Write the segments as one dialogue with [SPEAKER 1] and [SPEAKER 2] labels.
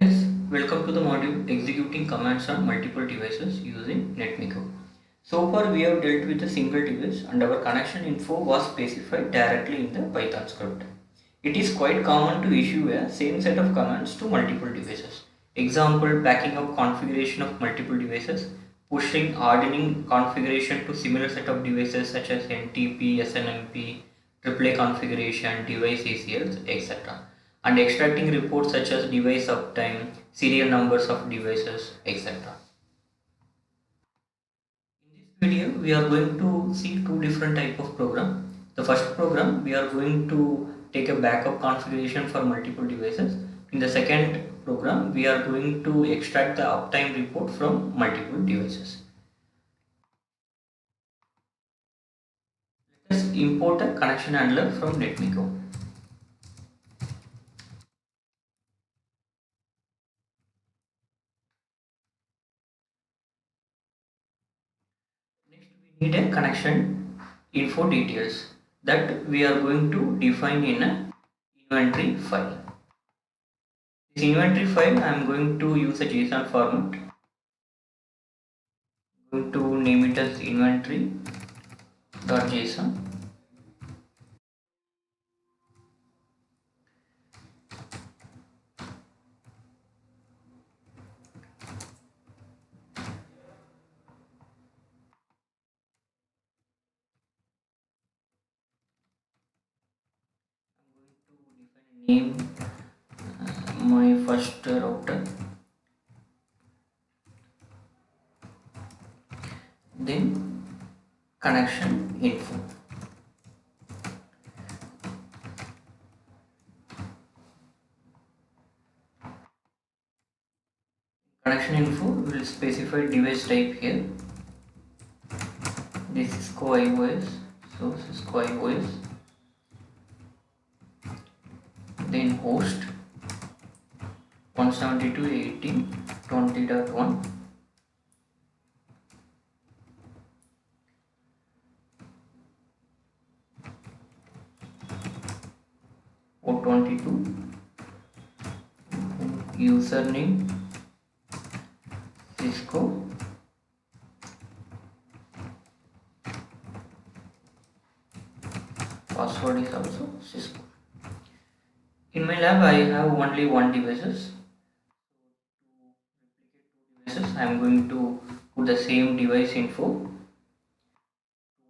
[SPEAKER 1] Yes, welcome to the module Executing Commands on Multiple Devices using Netmiko. So far we have dealt with a single device and our connection info was specified directly in the Python script. It is quite common to issue a same set of commands to multiple devices. Example, backing up configuration of multiple devices, pushing hardening configuration to similar set of devices such as NTP, SNMP, AAA configuration, device ACLs, etc. And extracting reports such as device uptime, serial numbers of devices, etc. In this video, we are going to see two different type of program. The first program, we are going to take a backup configuration for multiple devices. In the second program, we are going to extract the uptime report from multiple devices. Let us import a connection handler from Netmiko. Next, we need a connection info details that we are going to define in a inventory file. This inventory file I am going to use a JSON format. I'm going to name it as inventory.json. Name my first router, then connection info. Connection info will specify device type here. This is Cisco iOS, so Cisco iOS. Then host 172.18.20.1. Port 22. Username Cisco. Password is also Cisco. In my lab, I have only one devices. I am going to put the same device info two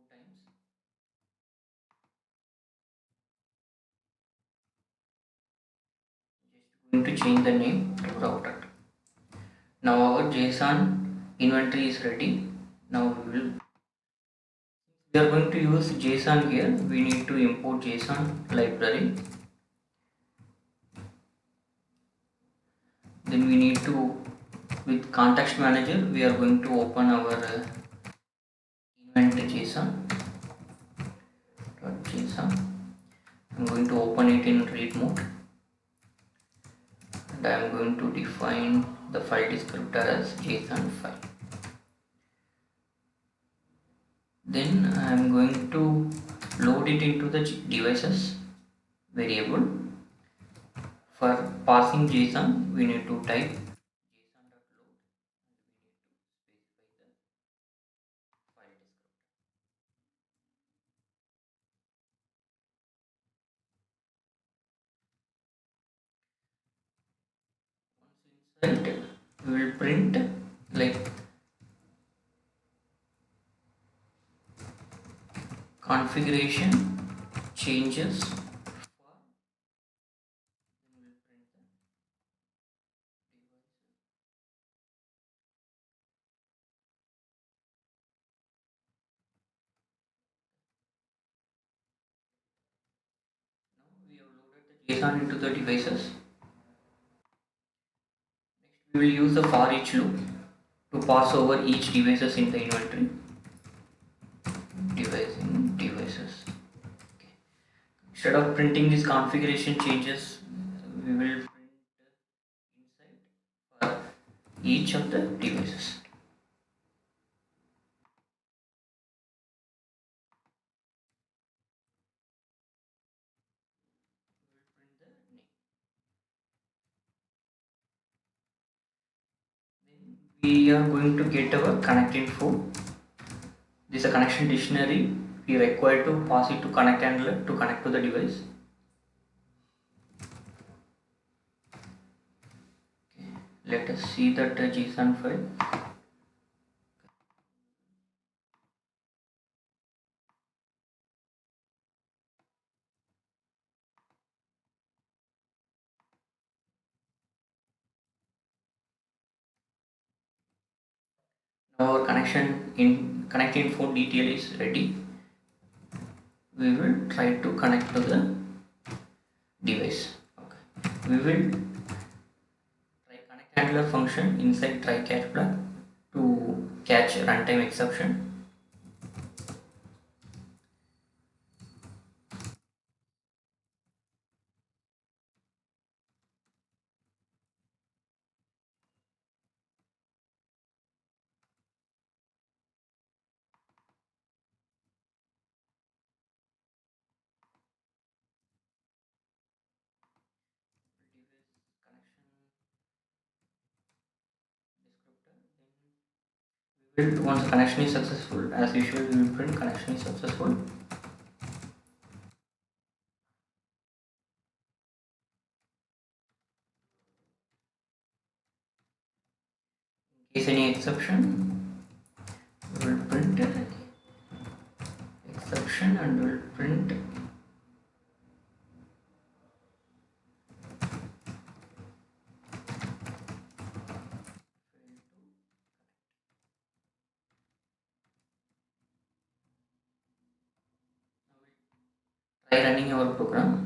[SPEAKER 1] times. Just going to change the name to router. Now our JSON inventory is ready. Now we are going to use JSON here. We need to import JSON library. Then we need to, with context manager, we are going to open our inventory JSON. I'm going to open it in read mode. And I am going to define the file descriptor as JSON file. Then I am going to load it into the devices variable. For passing JSON, we need to type JSON.load and we need to specify the file descriptor. Once inside, we will print like configuration changes for, then we will print the device. Now we have loaded the JSON into the devices. Next we will use the for each loop to pass over each devices in the inventory. Device in devices. Okay. Instead of printing these configuration changes, we will print inside for each of the devices. We will print the name. we are going to get our connect info. This is a connection dictionary. We require to pass it to connect handler to connect to the device. Let us see that JSON file. Now our connection in connect info detail is ready. We will try to connect to the device. Okay. We will try connect handler function inside try catch flag to catch runtime exception. Once the connection is successful, as usual, we will print connection is successful. In case any exception, we will print exception and we will print try running our program.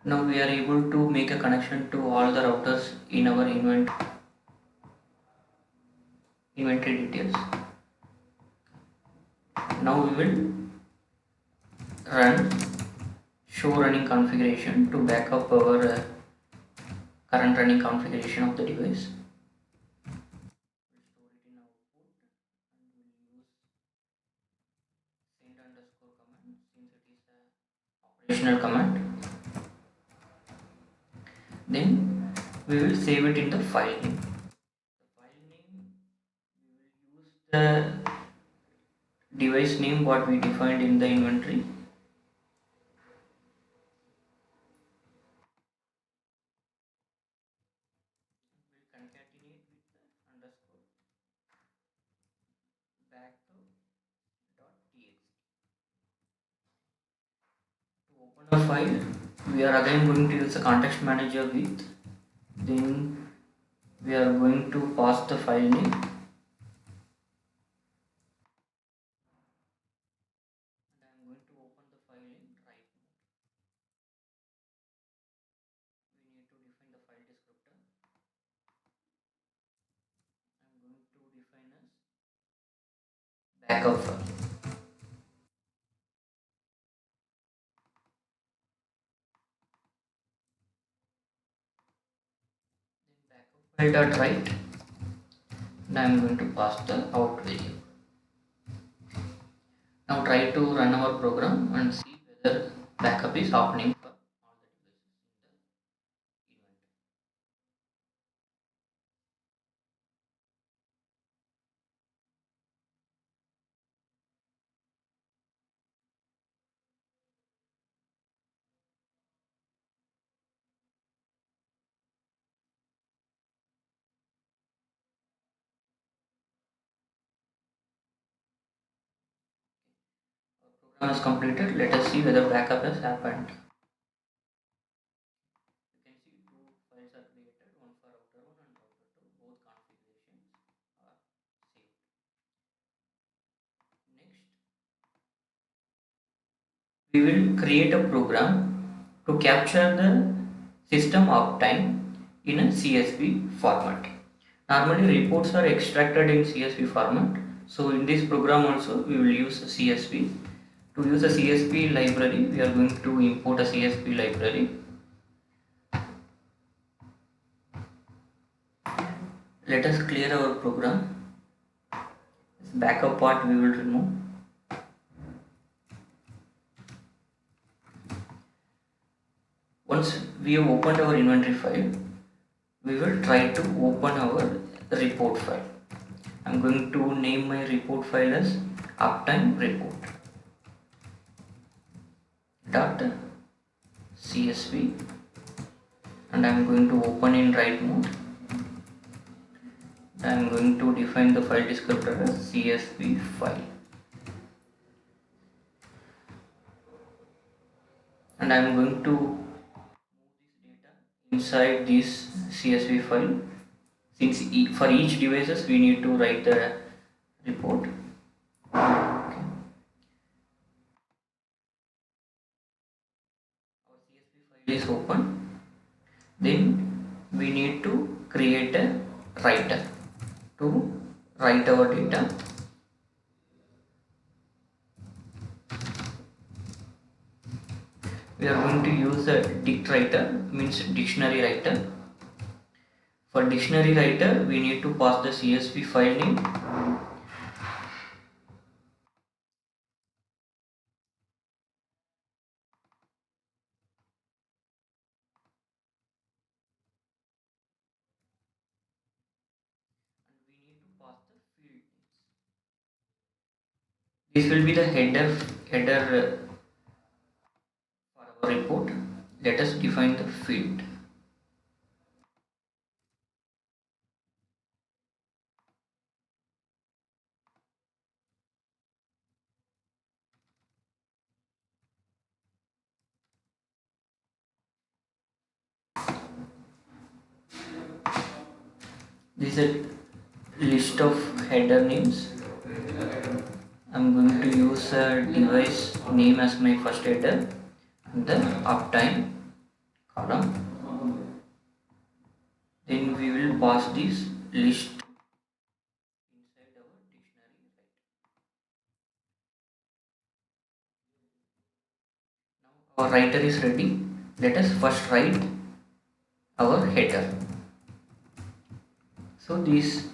[SPEAKER 1] Now we are able to make a connection to all the routers in our inventory details. Now we will run show running configuration to back up our current running configuration of the device. We'll store it in output and we'll use send underscore command since it is a operational command. Then we will save it in the file name. The file name we will use the device name what we defined in the inventory. We'll concatenate with the underscore backup.txt. To open a file, we are again going to use the context manager with, then we are going to pass the file name. And I am going to open the file in write mode. We need to define the file descriptor. I am going to define as backup file. Then backup file dot write. And I am going to pass the out value. Now try to run our program and see whether backup is happening for all the devices in the event. Our program is completed. Let us see whether backup has happened. You can see two files are created, one for router 1 and router 2. Both configurations are saved. Next, we will create a program to capture the system uptime in a CSV format. Normally reports are extracted in CSV format. So in this program also we will use a CSV. To use a CSV library, we are going to import a CSV library. Let us clear our program. Backup part we will remove. Once we have opened our inventory file, we will try to open our report file. I'm going to name my report file as uptime report dot csv, and I'm going to open in write mode. I'm going to define the file descriptor as csv file, and I'm going to move this data inside this csv file. Since for each devices we need to write the report. Okay. Our csv file is open. Then we need to create a writer to write our data. We are going to use a dict writer, means dictionary writer. For dictionary writer we need to pass the csv file name, and we need to pass the field names. This will be the header for our report. Let us define the field. This is a list of header names. I'm going to use a device name as my first header and the uptime column. Then we will pass this list inside our dictionary. Now our writer is ready. Let us first write our header. So this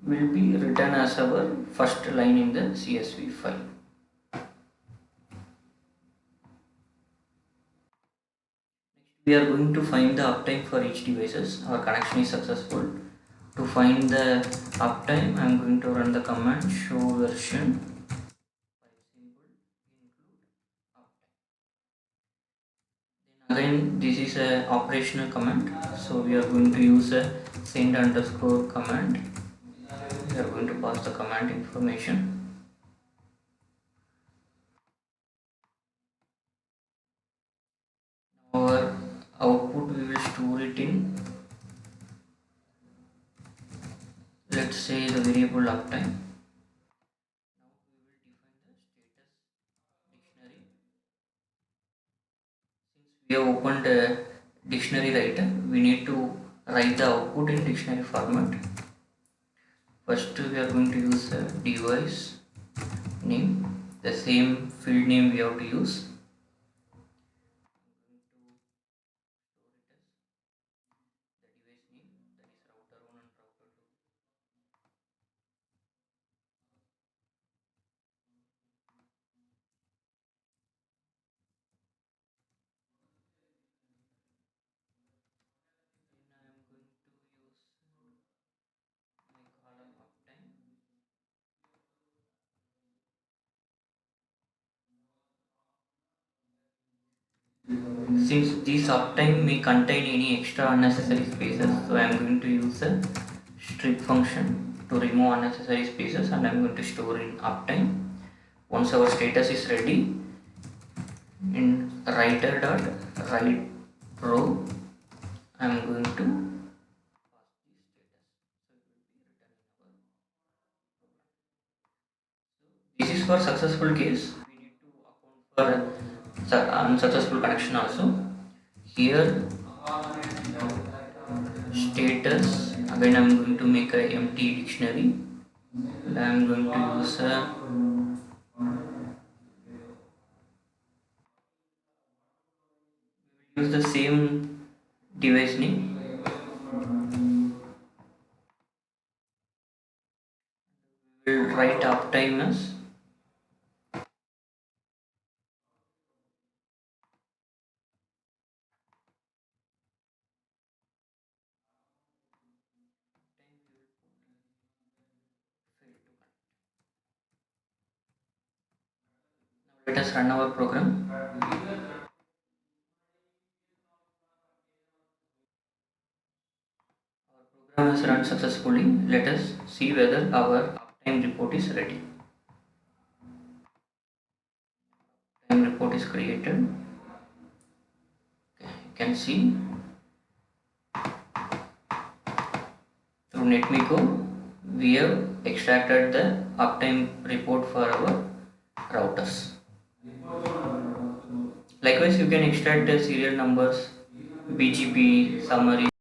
[SPEAKER 1] will be written as our first line in the CSV file. Next we are going to find the uptime for each devices. Our connection is successful. To find the uptime, I am going to run the command show version again. This is a operational command, so we are going to use a send underscore command. We are going to pass the command information. Our output we will store it in, let's say, the variable uptime. Now we will define the status dictionary. Since we have opened a dictionary writer, we need to write the output in dictionary format. First we are going to use a device name, the same field name we have to use. Since this uptime may contain any extra unnecessary spaces, so I am going to use a strip function to remove unnecessary spaces, and I am going to store in uptime. Once our status is ready, in writer dot write row, I am going to this is for successful case. We need to account for unsuccessful connection also. Here status, again I am going to make a empty dictionary, and I am going to use a the same device name. We will write uptime as let us run our program. Program has run successfully. Let us see whether our uptime report is ready. Uptime report is created. Okay, you can see through Netmiko we have extracted the uptime report for our routers. Likewise, you can extract the serial numbers, BGP, summary.